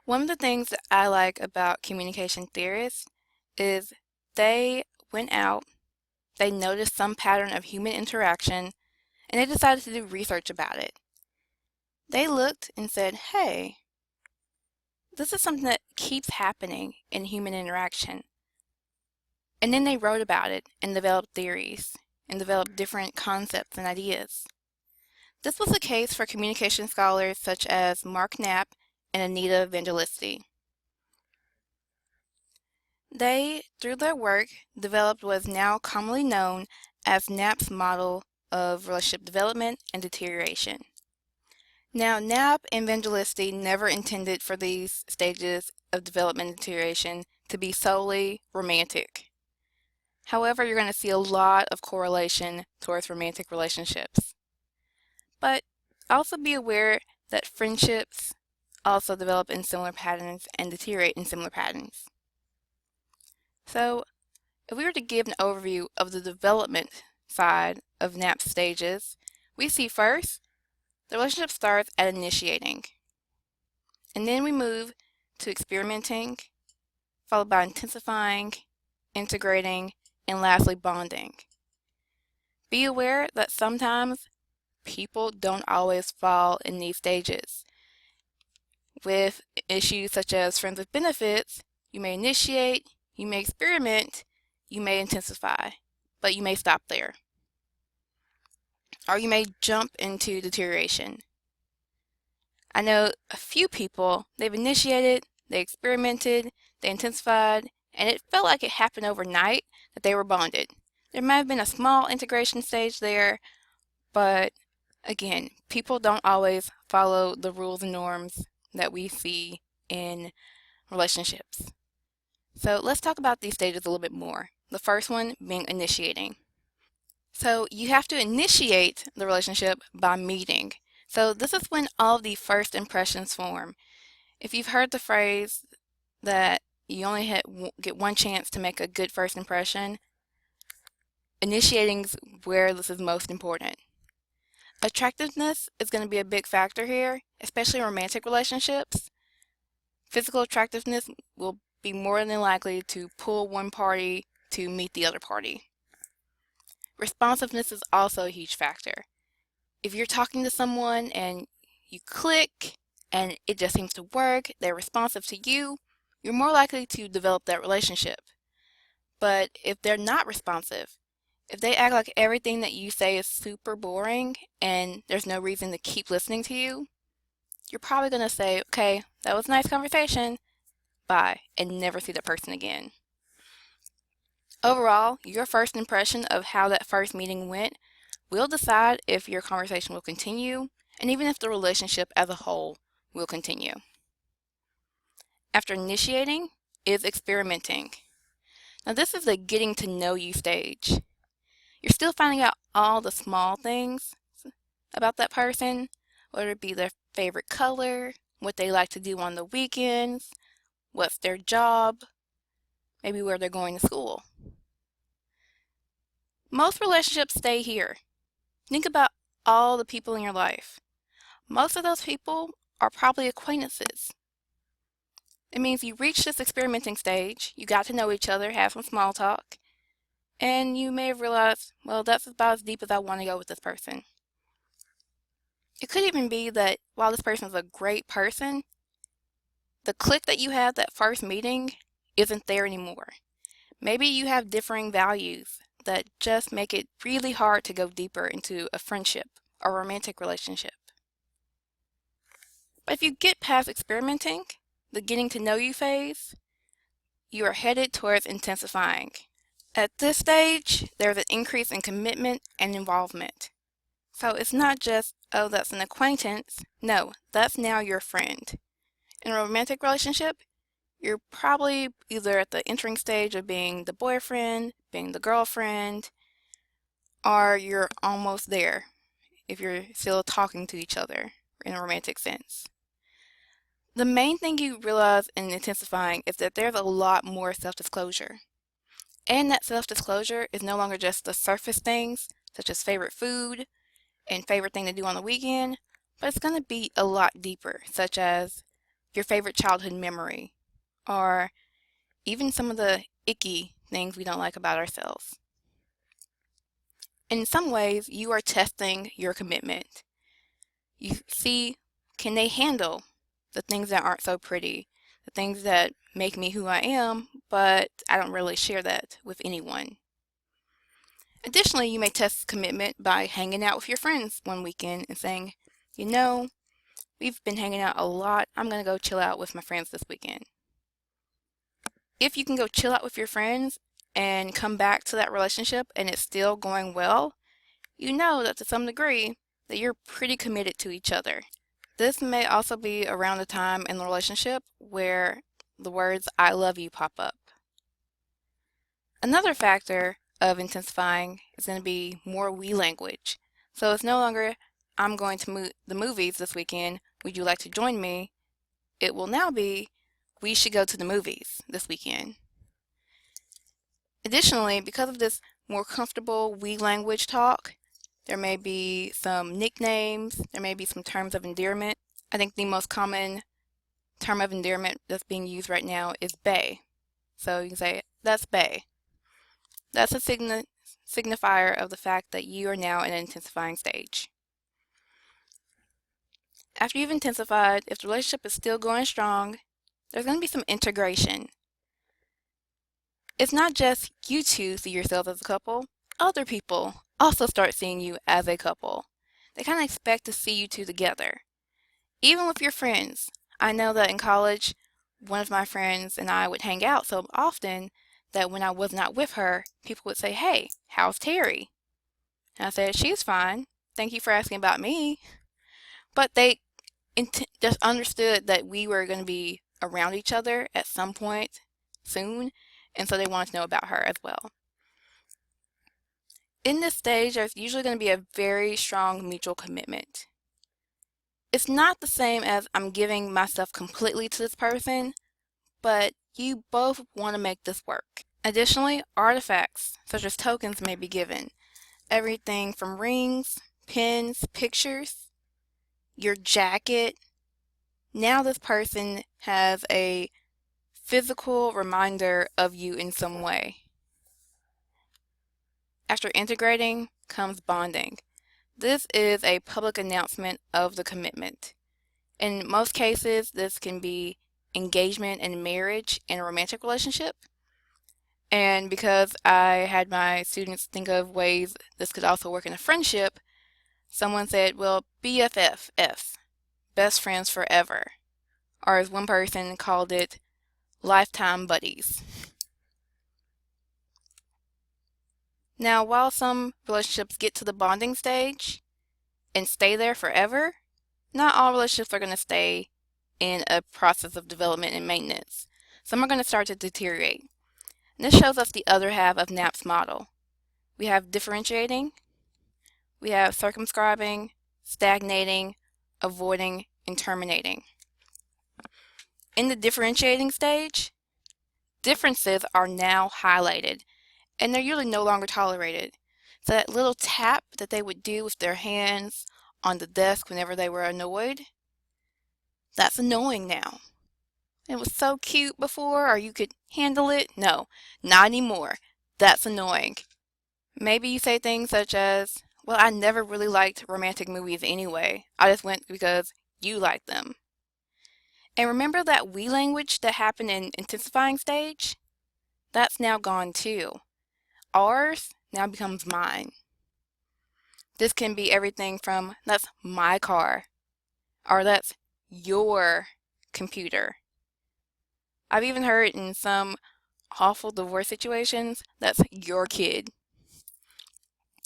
One of the things that I like about communication theorists is they went out, they noticed some pattern of human interaction, and they decided to do research about it. They looked and said, hey, this is something that keeps happening in human interaction. And then they wrote about it and developed theories and developed different concepts and ideas. This was the case for communication scholars such as Mark Knapp and Anita Vangelisti. They, through their work, developed what is now commonly known as Knapp's model of relationship development and deterioration. Now, Knapp and Vangelisti never intended for these stages of development and deterioration to be solely romantic. However, you're going to see a lot of correlation towards romantic relationships. But also be aware that friendships also develop in similar patterns and deteriorate in similar patterns. So, if we were to give an overview of the development side of Knapp's stages, we see first, the relationship starts at initiating. And then we move to experimenting, followed by intensifying, integrating, and lastly bonding. Be aware that sometimes people don't always fall in these stages. With issues such as friends with benefits, you may initiate, you may experiment, you may intensify, but you may stop there. Or you may jump into deterioration. I know a few people, they've initiated, they experimented, they intensified, and it felt like it happened overnight that they were bonded. There might have been a small integration stage there, but again, people don't always follow the rules and norms that we see in relationships. So let's talk about these stages a little bit more. The first one being initiating. So you have to initiate the relationship by meeting. So this is when all of the first impressions form. If you've heard the phrase that you only get one chance to make a good first impression, initiating is where this is most important. Attractiveness is going to be a big factor here, especially in romantic relationships. Physical attractiveness will be more than likely to pull one party to meet the other party. Responsiveness is also a huge factor. If you're talking to someone and you click and it just seems to work, they're responsive to you, you're more likely to develop that relationship. But if they're not responsive, if they act like everything that you say is super boring and there's no reason to keep listening to you, you're probably going to say, okay, that was a nice conversation, bye, and never see that person again. Overall, your first impression of how that first meeting went will decide if your conversation will continue and even if the relationship as a whole will continue. After initiating is experimenting. Now this is the getting to know you stage. You're still finding out all the small things about that person, whether it be their favorite color, what they like to do on the weekends, what's their job, maybe where they're going to school. Most relationships stay here. Think about all the people in your life. Most of those people are probably acquaintances. It means you reached this experimenting stage, you got to know each other, have some small talk, and you may have realized, well, that's about as deep as I want to go with this person. It could even be that while this person is a great person, the click that you had that first meeting isn't there anymore. Maybe you have differing values that just make it really hard to go deeper into a friendship or romantic relationship. But if you get past experimenting, the getting to know you phase, you are headed towards intensifying. At this stage, there's an increase in commitment and involvement. So it's not just, oh, that's an acquaintance. No, that's now your friend. In a romantic relationship, you're probably either at the entering stage of being the boyfriend, being the girlfriend, or you're almost there if you're still talking to each other in a romantic sense. The main thing you realize in intensifying is that there's a lot more self-disclosure. And that self-disclosure is no longer just the surface things, such as favorite food and favorite thing to do on the weekend, but it's going to be a lot deeper, such as your favorite childhood memory, or even some of the icky things we don't like about ourselves. In some ways, you are testing your commitment. You see, can they handle the things that aren't so pretty, the things that make me who I am, but I don't really share that with anyone. Additionally, you may test commitment by hanging out with your friends one weekend and saying, you know, we've been hanging out a lot. I'm going to go chill out with my friends this weekend. If you can go chill out with your friends and come back to that relationship and it's still going well, you know that to some degree that you're pretty committed to each other. This may also be around the time in the relationship where the words I love you pop up. Another factor of intensifying is going to be more we language. So it's no longer I'm going to the movies this weekend. Would you like to join me? It will now be we should go to the movies this weekend. Additionally, because of this more comfortable we language talk, there may be some nicknames, there may be some terms of endearment. I think the most common term of endearment that's being used right now is bae. So you can say, that's bae. That's a signifier of the fact that you are now in an intensifying stage. After you've intensified, if the relationship is still going strong, there's going to be some integration. It's not just you two see yourselves as a couple, other people also start seeing you as a couple. They kind of expect to see you two together. Even with your friends. I know that in college, one of my friends and I would hang out so often that when I was not with her, people would say, hey, how's Terry? And I said, she's fine. Thank you for asking about me. But they just understood that we were going to be around each other at some point soon, and so they wanted to know about her as well. In this stage, there's usually going to be a very strong mutual commitment. It's not the same as I'm giving myself completely to this person, but you both want to make this work. Additionally, artifacts such as tokens may be given. Everything from rings, pins, pictures, your jacket. Now this person has a physical reminder of you in some way. After integrating comes bonding. This is a public announcement of the commitment. In most cases, this can be engagement and marriage in a romantic relationship. And because I had my students think of ways this could also work in a friendship, someone said, well, BFF, best friends forever. Or as one person called it, lifetime buddies. Now, while some relationships get to the bonding stage and stay there forever, not all relationships are going to stay in a process of development and maintenance. Some are going to start to deteriorate. And this shows us the other half of Knapp's model. We have differentiating, we have circumscribing, stagnating, avoiding, and terminating. In the differentiating stage, differences are now highlighted, and they're usually no longer tolerated. So that little tap that they would do with their hands on the desk whenever they were annoyed, that's annoying now. It was so cute before, or you could handle it. No, not anymore. That's annoying. Maybe you say things such as, well, I never really liked romantic movies anyway. I just went because you liked them. And remember that we language that happened in intensifying stage? That's now gone too. Ours now becomes mine. This can be everything from, that's my car, or that's your computer. I've even heard in some awful divorce situations, that's your kid.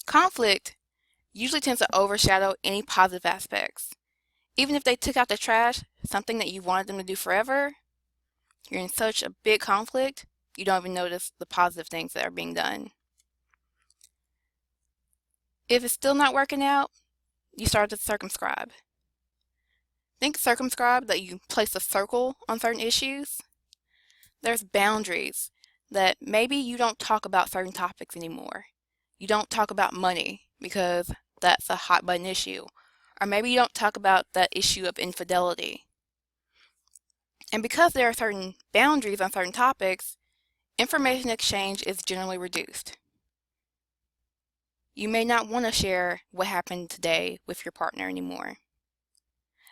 Conflict usually tends to overshadow any positive aspects. Even if they took out the trash, something that you wanted them to do forever, you're in such a big conflict, you don't even notice the positive things that are being done. If it's still not working out, you start to circumscribe. Think circumscribe that you place a circle on certain issues. There's boundaries that maybe you don't talk about certain topics anymore. You don't talk about money because that's a hot button issue. Or maybe you don't talk about that issue of infidelity. And because there are certain boundaries on certain topics, information exchange is generally reduced. You may not want to share what happened today with your partner anymore.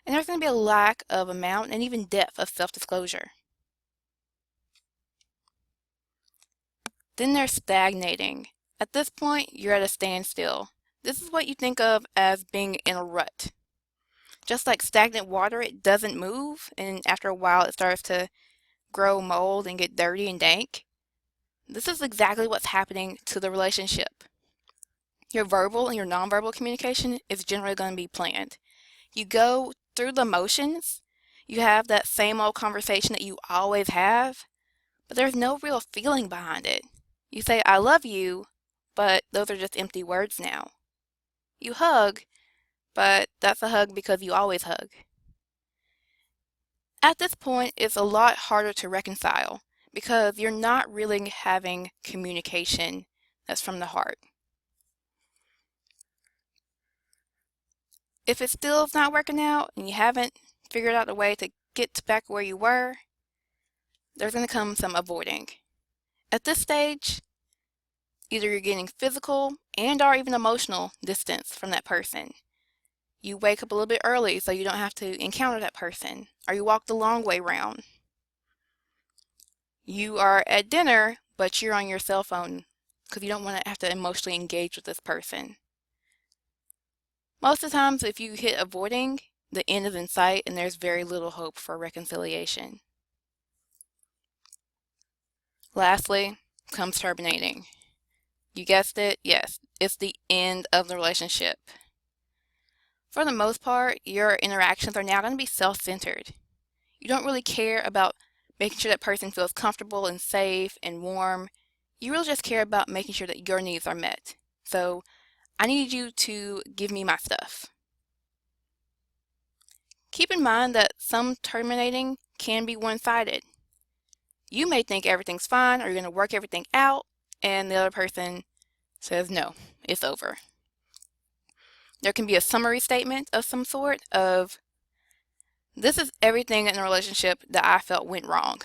And there's going to be a lack of amount and even depth of self-disclosure. Then there's stagnating. At this point, you're at a standstill. This is what you think of as being in a rut. Just like stagnant water, it doesn't move, and after a while it starts to grow mold and get dirty and dank. This is exactly what's happening to the relationship. Your verbal and your nonverbal communication is generally going to be planned. You go through the motions, you have that same old conversation that you always have, but there's no real feeling behind it. You say, I love you, but those are just empty words now. You hug, but that's a hug because you always hug. At this point, it's a lot harder to reconcile because you're not really having communication that's from the heart. If it still is not working out and you haven't figured out a way to get back where you were, there's going to come some avoiding. At this stage, either you're getting physical and or even emotional distance from that person. You wake up a little bit early so you don't have to encounter that person, or you walk the long way round. You are at dinner, but you're on your cell phone because you don't want to have to emotionally engage with this person. Most of the times, if you hit avoiding, the end is in sight and there's very little hope for reconciliation. Lastly, comes terminating. You guessed it, yes, it's the end of the relationship. For the most part, your interactions are now going to be self-centered. You don't really care about making sure that person feels comfortable and safe and warm. You really just care about making sure that your needs are met. So, I need you to give me my stuff. Keep in mind that some terminating can be one-sided. You may think everything's fine or you're going to work everything out, and the other person says, no, it's over. There can be a summary statement of some sort of, this is everything in the relationship that I felt went wrong.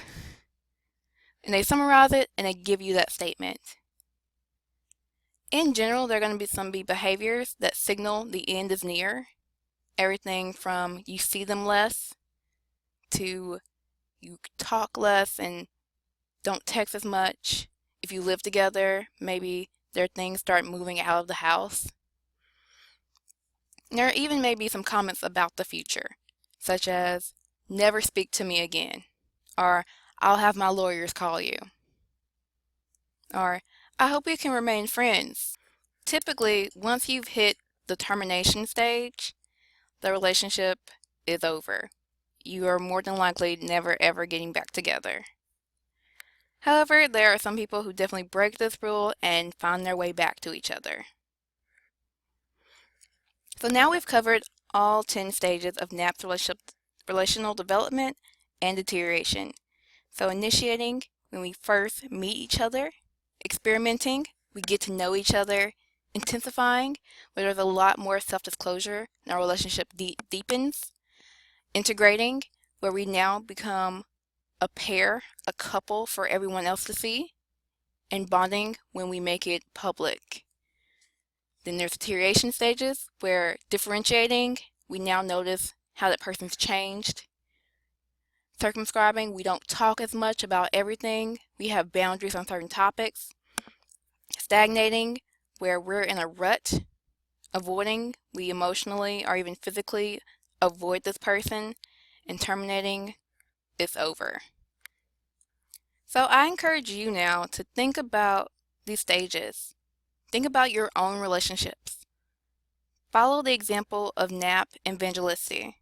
And they summarize it and they give you that statement. In general, there are going to be some behaviors that signal the end is near. Everything from you see them less to you talk less and don't text as much. If you live together, maybe their things start moving out of the house. There even may be some comments about the future, such as, never speak to me again, or I'll have my lawyers call you, or I hope we can remain friends. Typically, once you've hit the termination stage, the relationship is over. You are more than likely never ever getting back together. However, there are some people who definitely break this rule and find their way back to each other. So now we've covered all 10 stages of Knapp's relational development and deterioration. So initiating, when we first meet each other; experimenting, we get to know each other; intensifying, where there's a lot more self-disclosure and our relationship deepens; integrating, where we now become a pair, a couple for everyone else to see; and bonding, when we make it public. Then there's deterioration stages, where differentiating, we now notice how that person's changed. Circumscribing, we don't talk as much about everything. We have boundaries on certain topics. Stagnating, where we're in a rut. Avoiding, we emotionally or even physically avoid this person. And terminating, it's over. So I encourage you now to think about these stages. Think about your own relationships. Follow the example of Knapp and Vangelisti.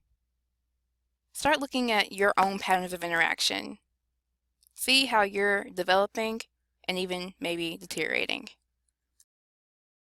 Start looking at your own patterns of interaction. See how you're developing and even maybe deteriorating.